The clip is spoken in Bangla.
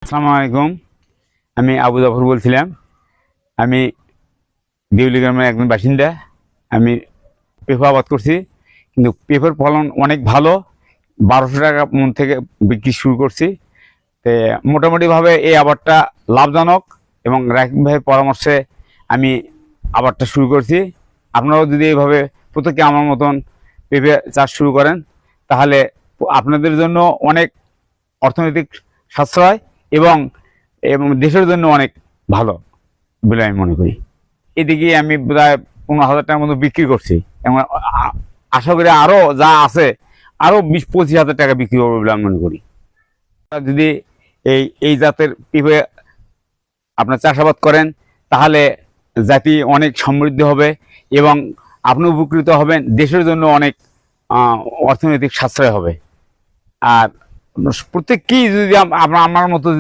আসসালামু আলাইকুম। আমি আবু জাফর বলছিলাম। আমি দেউলি গ্রামের একজন বাসিন্দা। আমি পেঁপে আবাদ করছি, কিন্তু পেঁপের ফলন অনেক ভালো। 1200 টাকা মন থেকে বিক্রি শুরু করছি। তো মোটামুটিভাবে এই আবাদটা লাভজনক, এবং রাকিব ভাইয়ের পরামর্শে আমি আবাদটা শুরু করছি। আপনারাও যদি এইভাবে প্রত্যেকে আমার মতন পেঁপে চাষ শুরু করেন, তাহলে আপনাদের জন্য অনেক অর্থনৈতিক সাশ্রয় এবং এবং দেশের জন্য অনেক ভালো বলে আমি মনে করি। এদিকে আমি প্রায় 15,000 টাকার মতো বিক্রি করছি, এবং আশা করি আরও যা আছে আরও 20-25 হাজার টাকা বিক্রি করবো বলে আমি মনে করি। যদি এই জাতের পেঁপে আপনার চাষাবাদ করেন, তাহলে জাতি অনেক সমৃদ্ধ হবে এবং আপনি উপকৃত হবেন, দেশের জন্য অনেক অর্থনৈতিক সাশ্রয় হবে। আর প্রত্যেককেই যদি আমার মতো যদি